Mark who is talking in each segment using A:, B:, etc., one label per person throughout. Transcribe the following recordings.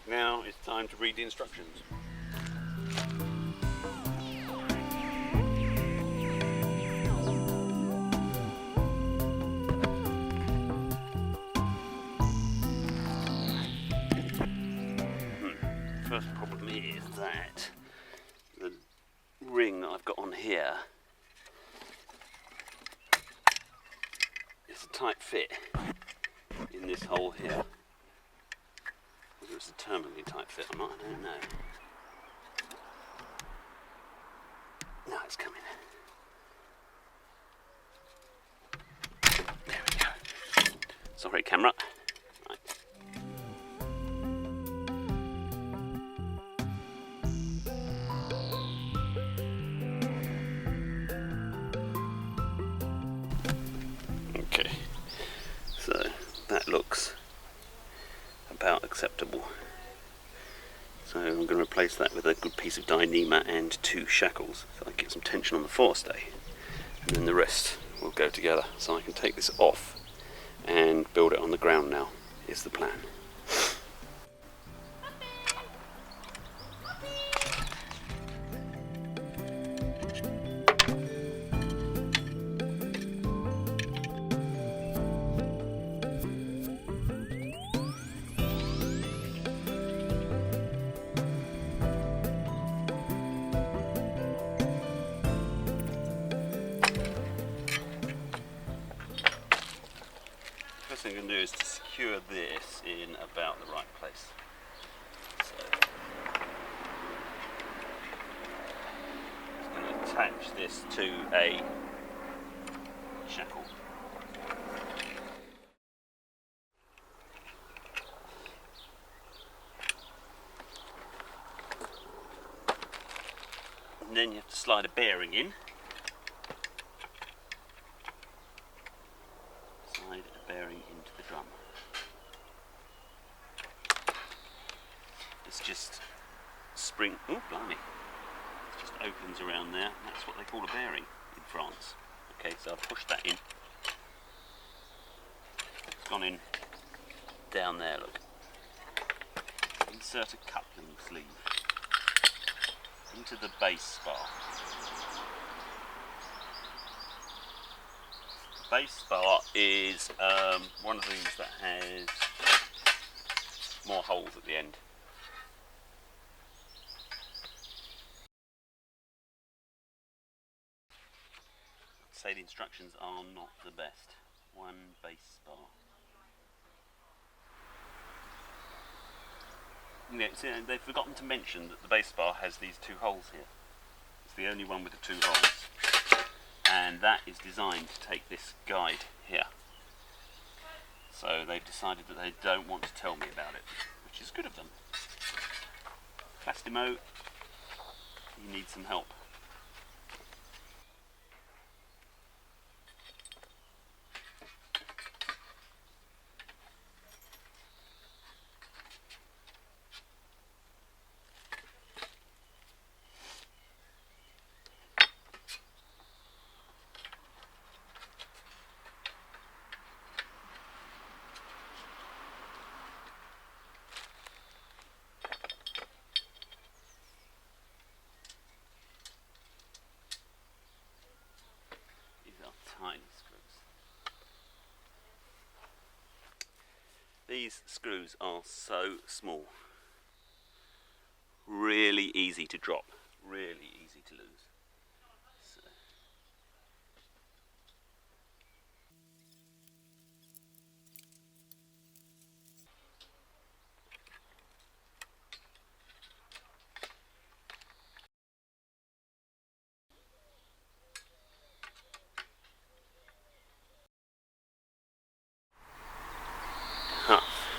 A: Now it's time to read the instructions. First problem is that the ring that I've got on here is a tight fit in this hole here. Whether it's a terminally tight fit or not, I don't know. No, it's coming. There we go. Sorry, camera. Right. Okay, so that looks about acceptable. So I'm going to replace that with a good piece of Dyneema and 2 shackles so I get some tension on the forestay, and then the rest will go together. So I can take this off and build it on the ground now, is the plan. First thing I'm going to do is to secure this in about the right place. So I'm going to attach this to a shackle. And then you have to slide a bearing in. Slide a bearing into the drum. It's just spring. Oh, blimey! It just opens around there. That's what they call a bearing in France. Okay, so I've pushed that in. It's gone in down there. Look. Insert a coupling sleeve into the base spar. Base spar is one of these that has more holes at the end. I'd say the instructions are not the best. One base spar. Yeah, see, they've forgotten to mention that the base spar has these 2 holes here. It's the only one with the 2 holes. And that is designed to take this guide here. So they've decided that they don't want to tell me about it, which is good of them. Plastimo, you need some help. Tiny screws. These screws are so small, really easy to drop, really easy to lose. So.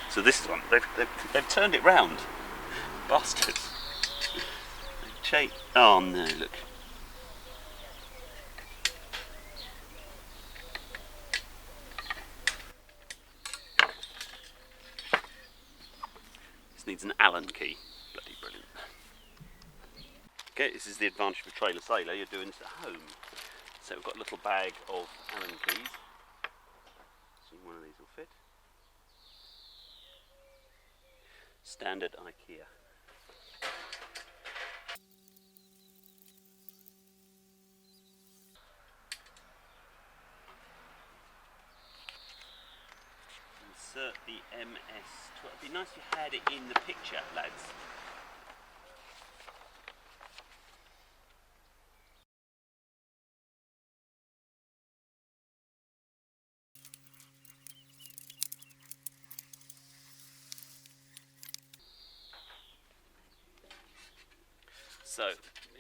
A: So this is one. They've turned it round. Bastards. Oh no, look. This needs an Allen key. Bloody brilliant. Okay, this is the advantage of a trailer sailor. You're doing this at home. So we've got a little bag of Allen keys. See, one of these will fit. Standard IKEA. Insert the MS12. It'd be nice if you had it in the picture, lads. So,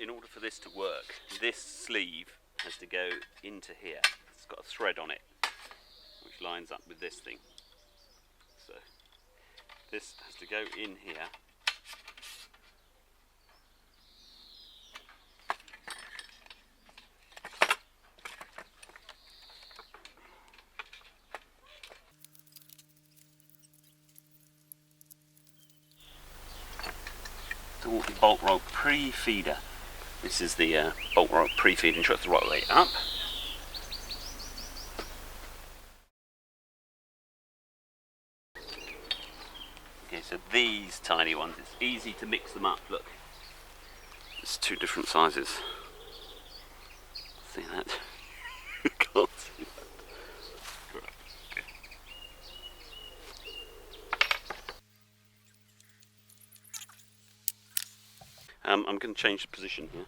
A: in order for this to work, this sleeve has to go into here. It's got a thread on it, which lines up with this thing. So, this has to go in here. To the bolt rope pre-feeder. This is the bolt rope pre-feeder, ensure it's the right way up. Okay, so these tiny ones, it's easy to mix them up, look. It's two different sizes. See that? Can't see that. Okay. I'm going to change the position here.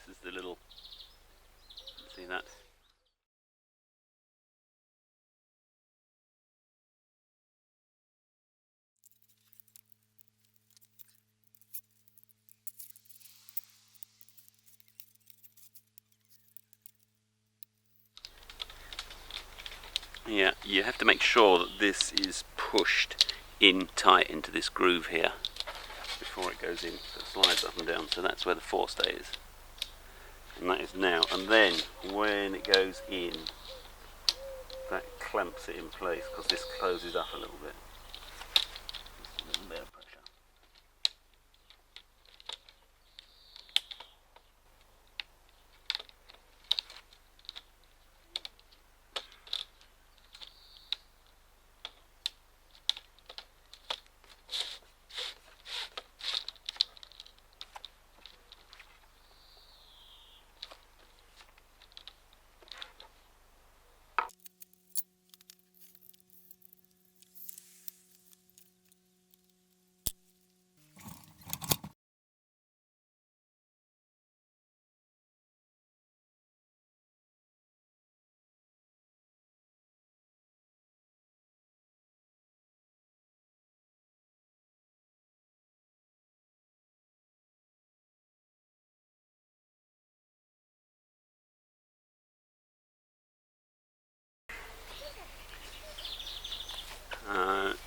A: This is the little, see that? Yeah, you have to make sure that this is pushed in tight into this groove here before it goes in, so it slides up and down, so that's where the forestay is. And that is now, and then when it goes in, that clamps it in place because this closes up a little bit. Just a little bit of pressure.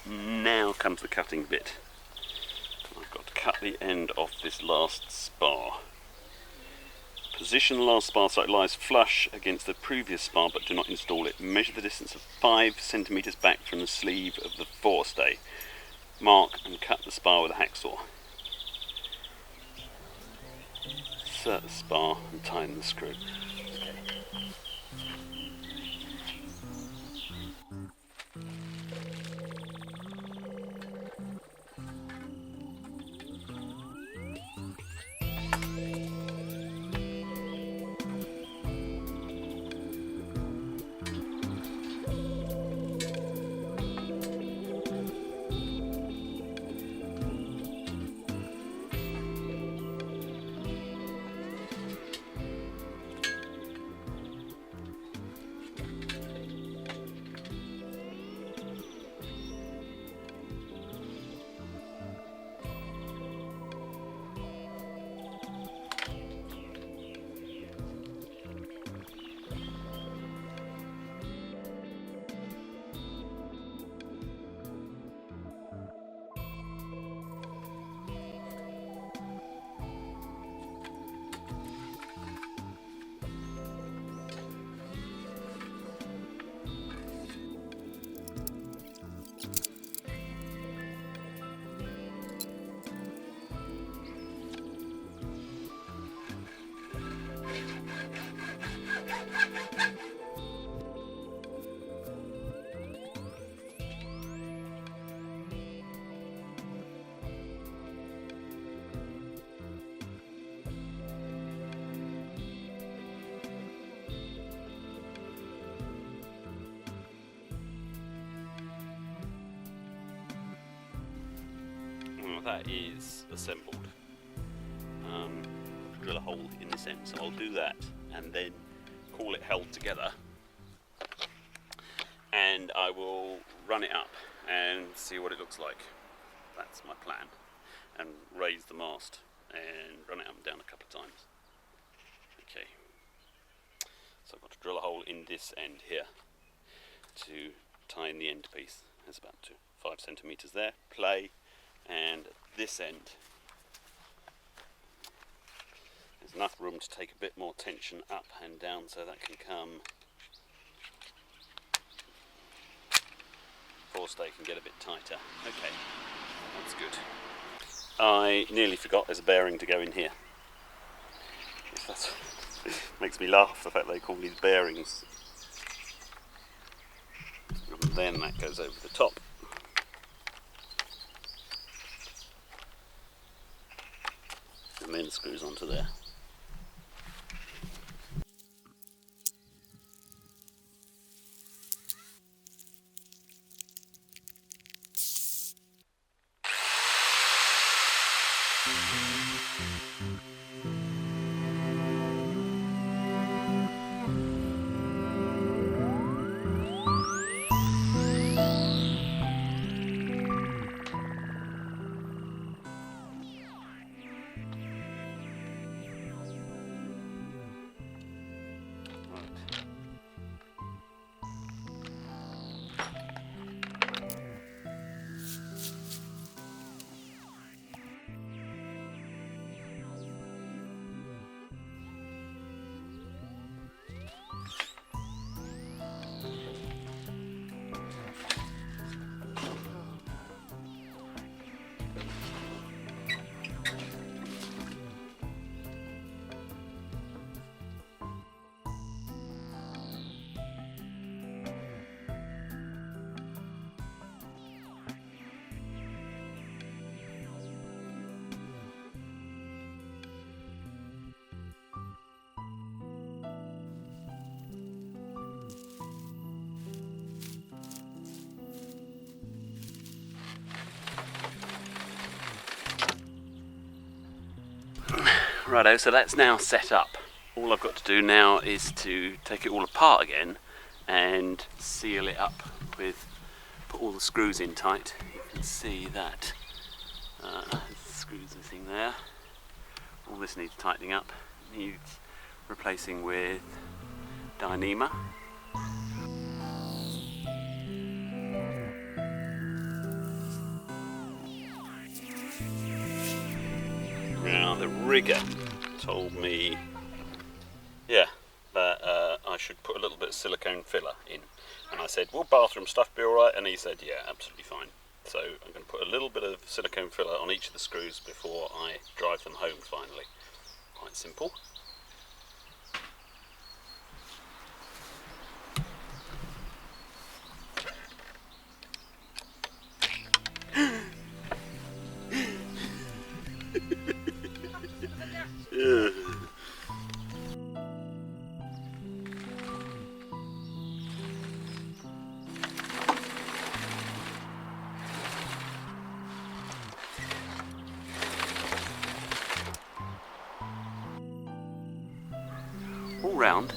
A: Now comes the cutting bit. I've got to cut the end off this last spar. Position the last spar so it lies flush against the previous spar, but do not install it. Measure the distance of 5 centimeters back from the sleeve of the forestay. Mark and cut the spar with a hacksaw. Insert the spar and tighten the screw. that is assembled, drill a hole in this end. So I'll do that and then call it held together, and I will run it up and see what it looks like. That's my plan. And raise the mast and run it up and down a couple of times. Okay, so I've got to drill a hole in this end here to tie in the end piece. There's about 5 centimetres there, play, and this end there's enough room to take a bit more tension up and down, so that can come, forestay can get a bit tighter. Okay, that's good. I nearly forgot there's a bearing to go in here. That makes me laugh, the fact they call these bearings. And then that goes over the top. And then screws onto there. Righto, so that's now set up. All I've got to do now is to take it all apart again and seal it up with, put all the screws in tight. You can see that screws and thing there. All this needs tightening up, needs replacing with Dyneema. Now the rigger told me, that I should put a little bit of silicone filler in, and I said, will bathroom stuff be alright? And he said, yeah, absolutely fine. So I'm going to put a little bit of silicone filler on each of the screws before I drive them home finally. Quite simple. All round,